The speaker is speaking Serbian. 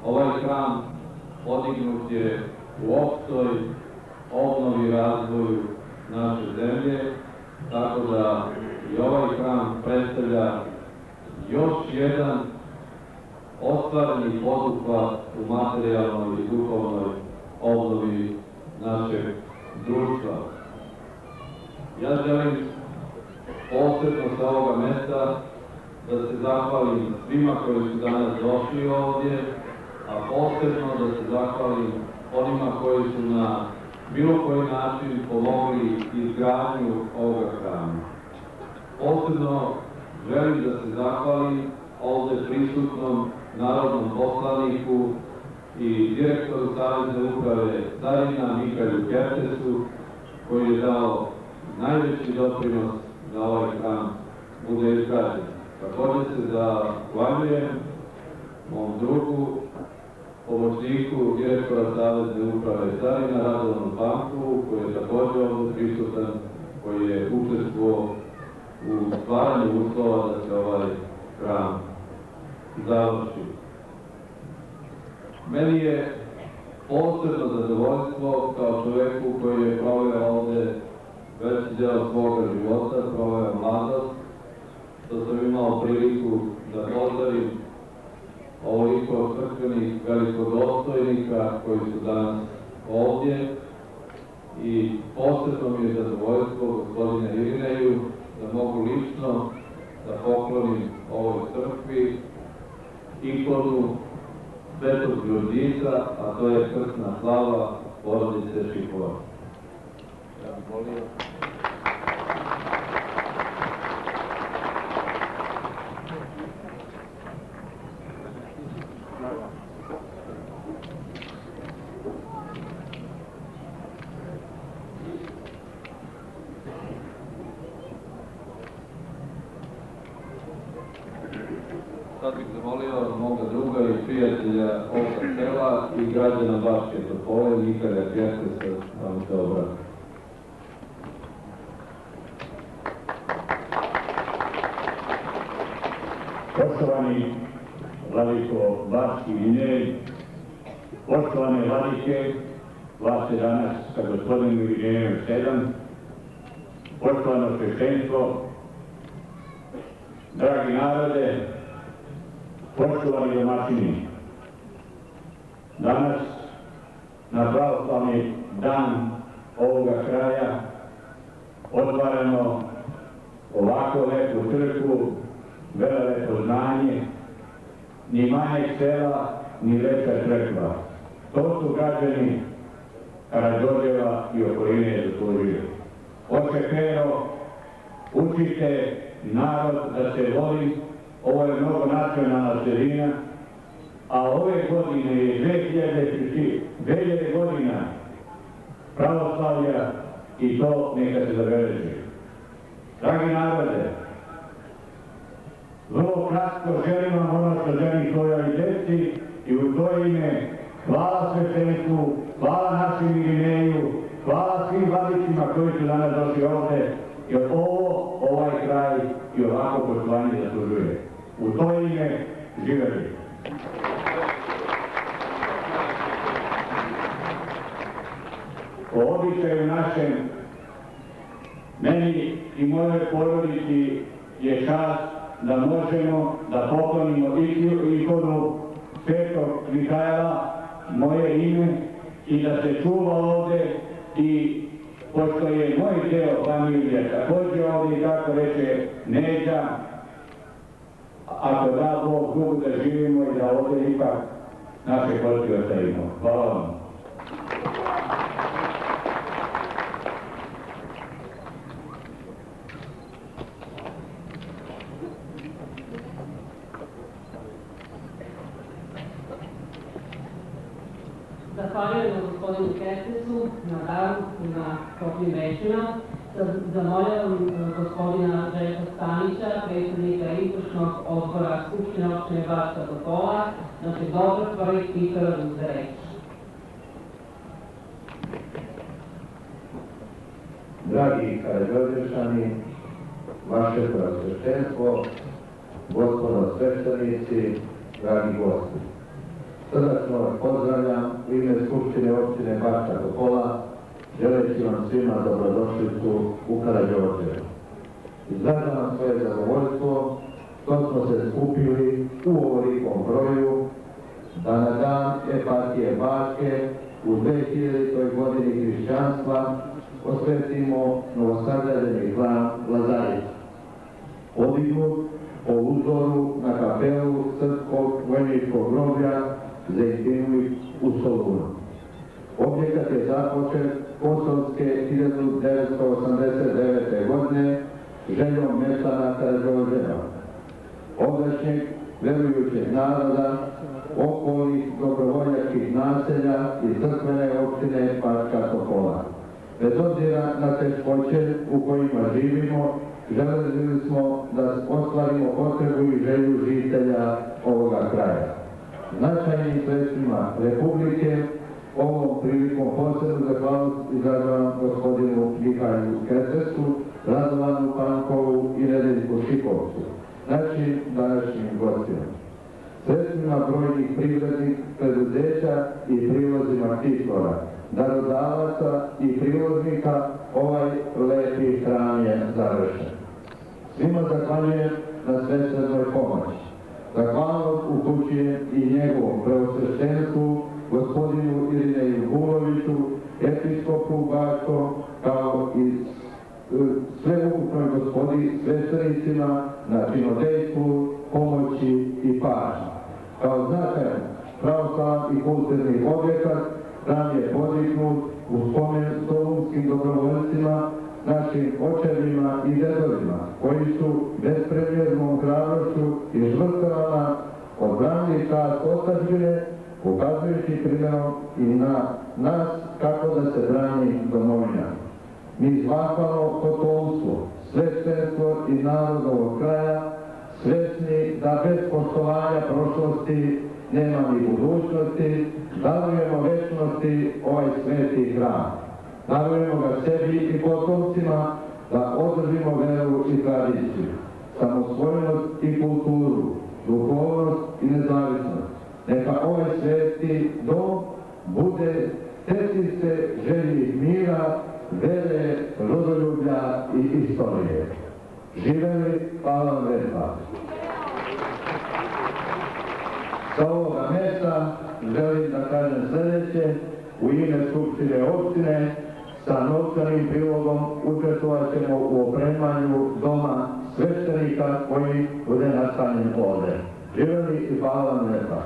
Ovaj hram podignut je u opštoj obnovi i razvoju naše zemlje, tako da i ovaj hram predstavlja još jedan ostvareni poduhvat u materijalnoj i duhovnoj obnovi našeg društva. Ja želim posebno sa ovoga mesta da se zahvalim svima koji su danas došli ovdje, a posebno da se zahvalim onima koji su na bilo koji način pomogli izgradnju ovoga hrama. Posebno želim da se zahvalim ovdje prisutnom narodnom poslaniku i direktoru Savezne uprave carina Mihaelu Kertesu, koji je dao najveći doprinos da ovaj hram bude izgrađen. Također se zahvaljujem mom drugu, pomoćniku direktora Savezne uprave carina Radovanu Pankovu, koji je također ovdje prisutan, koji je učestvovao u stvaranju uslova da se ovaj hram završi. Meni je posebno zadovoljstvo kao čoveku koji je proveo ovdje veći deo svoga života, proveo mladost, što sam imao priliku da pozdravim ovoliko crkvenih velikodostojnika koji su danas ovdje i posebno mi je zadovoljstvo gospodine Irineju da mogu lično da poklonim ovoj crkvi ikonu Svetog Đurđica, a to je krstna slava porodice Šipova. Ja bih molio. Sad bih zamolio moga druga i prijatelja ovoga sela i građana Bačke Topole, Mihaela Kertesa, da vam se obrati. Poštovani vladiko Bački Vinjelj, poštovane vladike, vas je danas sa gospodinom Irinejem 7, poštovano sveštenstvo, dragi narode, poštovani domaćini, danas, na pravoslavni dan ovoga kraja, otvaramo ovako lepu crkvu, velelepno znanje, ni manjeg sela, ni veća crkva. To su građani Karađorđeva i okoline zaslužili. Oče Pero, učite narod da se voli. Ovo je mnogonacionalna sredina, a ove godine je 2000 godina pravoslavlja i to neka se zabeleži. Dragi narode, vrlo kratko želim vam ono što želim svojoj djeci i u to ime hvala sveštenstvu, hvala našim Irineju, hvala svim vladicima koji su danas došli ovde, jer ovaj kraj i ovako poštovanje zaslužuje. U to ime živeli. Po običaju našem, meni i mojoj porodici je čast da možemo da poklonimo ikonu Svetog Mihaela, moje ime, i da se čuva ovde i pošto je moj deo familije također ovdje i tako reče Neđa, ako da Bog mogu da živimo i da ovdje ipak naše kosti ostavimo. Hvala vam. Zahvaljujemo gospodinu Kertesu na daru i na toplim rečima. Zamoljavam gospodina Željka Stanića, predsjednika izvršnog odbora Skupštine opštine Bačka Topola, našeg dobrotvorih spikera da uzde reč. Dragi Karađorđevčani, vaše prosveštenstvo, gospodo sveštenici, dragi gosti. Srdačno vas pozdravljam u ime Skupštine opštine Bačka Topola, želeći vam svima dobrodošlicu u Karađorđevo. Izražavam svoje zadovoljstvo što smo se skupili u ovolikom broju da na dan eparhije Bačke u 2000. godini hrišćanstva osvetimo novosagrađeni hram Lazarić, podignut po uzoru na kapelu Srpskog vojničkog groblja Zejtinlik u Solunu. Objekat je započet kosovske 1989. godine željom meštana Karađorđeva, ovdašnjeg verujućeg naroda, okolnih dobrovoljačkih naselja i crkvene opštine Bačka Topola. Bez obzira na teškoće u kojima živimo, želeli smo da ostvarimo potrebu i želju žitelja ovoga kraja. Značajnim sredstvima Republike ovom prilikom posebnu zahvalnost izražavam gospodinu Mihajlu Ketesu, Radovanu Pankovu i Nedeljku Šikovcu, našim današnjim gostima. Sredstvima brojnih privrednih preduzeća i prilozima titora, darodavaca i priloznika ovaj lepi hram je završen. Svima zahvaljujem na svesrednoj pomoći. Zahvalnost upućujem i njegovom preosveštenstvu, gospodinu Irineju Guloviću, episkopu Bačkom, kao i sveukupnoj gospodi sveštenicima na činodejstvu, pomoći i pažnji. Kao značajan pravoslavni i kulturni objekat, hram je podignut u spomen solunskim dobrovoljcima, našim očevima i dedovima, koji su bespremjernom hrabrošću i žrtvama odbranili čast otadžbine, ukazujući primjerom i na nas kako da se brani domovina. Mi zahvalno potomstvo, sveštenstvo i narod ovog kraja, svesni da bez poštovanja prošlosti nema ni budućnosti, darujemo večnosti ovaj sveti hram. Darujemo ga sebi i potomcima da održimo veru i tradiciju, samosvojnost i kulturu, duhovnost i nezavisnost. Neka ovaj sveti dom bude tecište želji mira, vere, rodoljublja i istorije. Živeli, hvala vam lijepa. Sa ovoga mjesta želim da kažem sljedeće: u ime Skupštine opštine sa novčanim prilogom učestvovat ćemo u opremanju doma sveštenika koji bude nastanjen ovdje. Živeli i hvala vam lijepa.